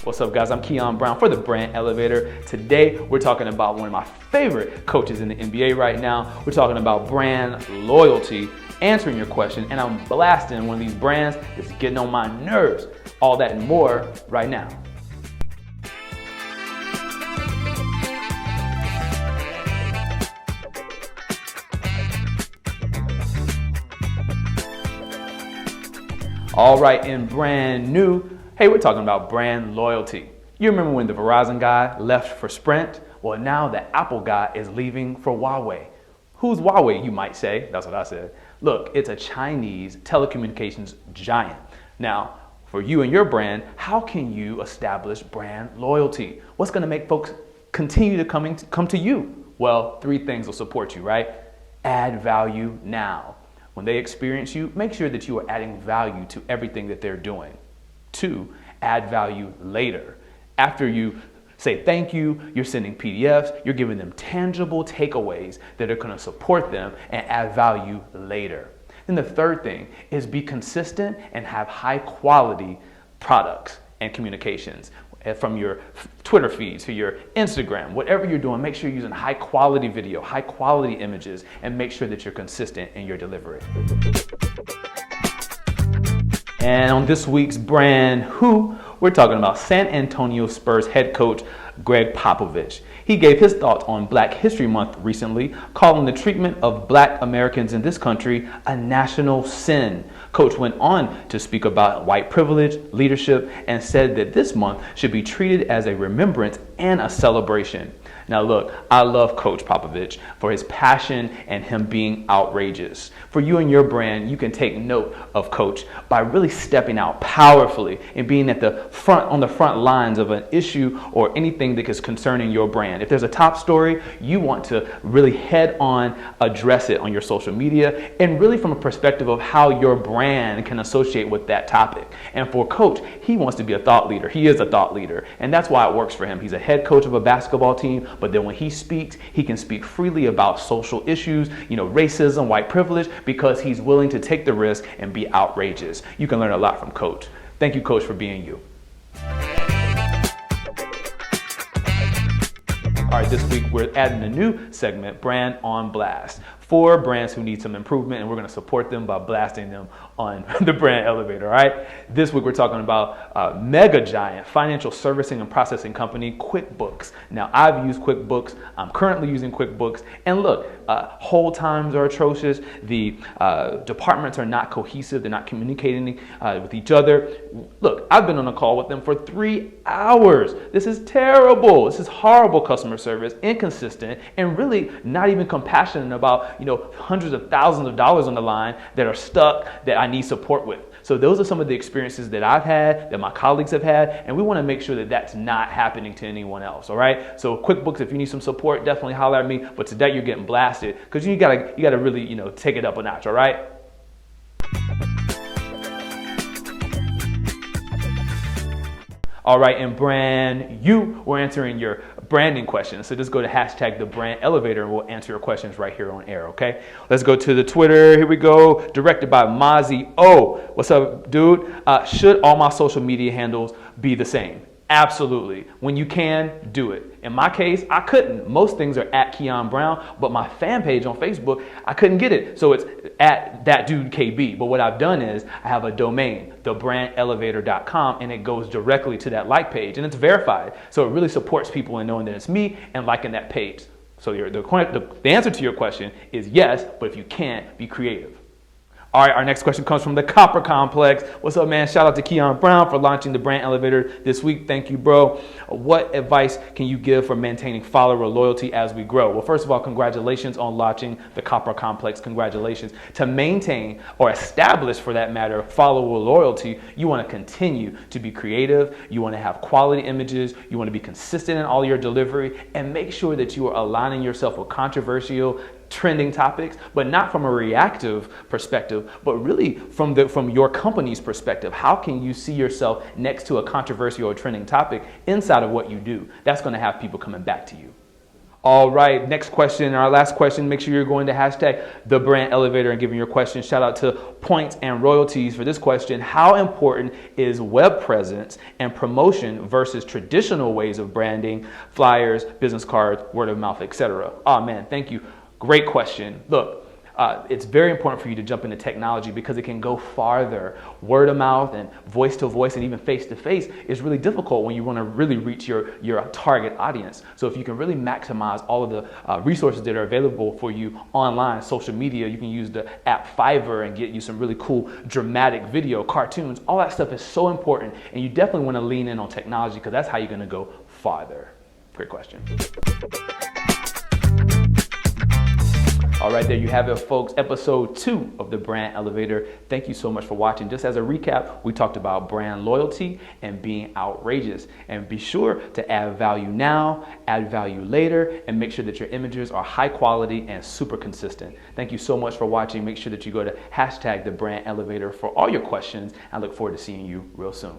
What's up, guys? I'm Kian Brown for the Brand Elevator. Today, we're talking about one of my favorite coaches in the NBA right now. We're talking about brand loyalty, answering your question, and I'm blasting one of these brands that's getting on my nerves. All that and more right now. All right, in brand new, hey, we're talking about brand loyalty. You remember when the Verizon guy left for Sprint? Well, now the Apple guy is leaving for Huawei. Who's Huawei, you might say? That's what I said. Look, it's a Chinese telecommunications giant. Now, for you and your brand, how can you establish brand loyalty? What's going to make folks continue to come to you? Well, three things will support you, right? Add value now. When they experience you, make sure that you are adding value to everything that they're doing. 2, add value later. After you say thank you, you're sending PDFs, you're giving them tangible takeaways that are going to support them and add value later. Then the third thing is be consistent and have high quality products and communications. From your Twitter feed to your Instagram, whatever you're doing, make sure you're using high quality video, high quality images, and make sure that you're consistent in your delivery. And on this week's Brand Who, we're talking about San Antonio Spurs head coach Greg Popovich. He gave his thoughts on Black History Month recently, calling the treatment of Black Americans in this country a national sin. Coach went on to speak about white privilege, leadership, and said that this month should be treated as a remembrance and a celebration. Now look, I love Coach Popovich for his passion and him being outrageous. For you and your brand, you can take note of Coach by really stepping out powerfully and being on the front lines of an issue or anything that is concerning your brand. If there's a top story, you want to really head on address it on your social media and really from a perspective of how your brand can associate with that topic. And for Coach, he wants to be a thought leader. He is a thought leader, and that's why it works for him. He's a head coach of a basketball team, but then when he speaks, he can speak freely about social issues, racism, white privilege, because he's willing to take the risk and be outrageous. You can learn a lot from Coach. Thank you, Coach, for being you. All right, this week we're adding a new segment, Brand on Blast. 4 brands who need some improvement, and we're going to support them by blasting them on the Brand Elevator, all right? This week we're talking about mega giant financial servicing and processing company, QuickBooks. Now, I've used QuickBooks. I'm currently using QuickBooks. And look, hold times are atrocious. The departments are not cohesive. They're not communicating with each other. Look, I've been on a call with them for 3 hours. This is terrible. This is horrible customer service, inconsistent, and really not even compassionate about hundreds of thousands of dollars on the line that are stuck that I need support with. So those are some of the experiences that I've had, that my colleagues have had, and we want to make sure that that's not happening to anyone else, all right? So QuickBooks, if you need some support, definitely holler at me, but today you're getting blasted because you gotta really, take it up a notch, all right? All right, in Brand You, we're answering your branding questions. So just go to hashtag the Brand Elevator and we'll answer your questions right here on air, okay? Let's go to the Twitter. Here we go. Directed by Mozzie O. What's up, dude? Should all my social media handles be the same? Absolutely. When you can, do it. In my case, I couldn't. Most things are at Kian Brown, but my fan page on Facebook, I couldn't get it. So it's at that dude KB. But what I've done is I have a domain, thebrandelevator.com, and it goes directly to that like page, and it's verified. So it really supports people in knowing that it's me and liking that page. So the answer to your question is yes, but if you can't, be creative. All right, our next question comes from the Copper Complex. What's up, man? Shout out to Kian Brown for launching the Brand Elevator this week. Thank you, bro. What advice can you give for maintaining follower loyalty as we grow? Well, first of all, congratulations on launching the Copper Complex. Congratulations. To maintain or establish, for that matter, follower loyalty, you want to continue to be creative. You want to have quality images. You want to be consistent in all your delivery, and make sure that you are aligning yourself with controversial, trending topics, but not from a reactive perspective, but really from your company's perspective. How can you see yourself next to a controversial or trending topic inside of what you do? That's going to have people coming back to you. All right, next question, our last question. Make sure you're going to hashtag the brand elevator and giving your question. Shout out to Points and Royalties for this question. How important is web presence and promotion versus traditional ways of branding, flyers, business cards, word of mouth, etc.? Oh man, thank you. Great question. Look, it's very important for you to jump into technology because it can go farther. Word of mouth and voice to voice and even face to face is really difficult when you want to really reach your target audience. So if you can really maximize all of the resources that are available for you online, social media, you can use the app Fiverr and get you some really cool dramatic video, cartoons. All that stuff is so important, and you definitely want to lean in on technology because that's how you're going to go farther. Great question. All right, there you have it, folks. Episode 2 of the Brand Elevator. Thank you so much for watching. Just as a recap, we talked about brand loyalty and being outrageous. And be sure to add value now, add value later, and make sure that your images are high quality and super consistent. Thank you so much for watching. Make sure that you go to hashtag the Brand Elevator for all your questions. I look forward to seeing you real soon.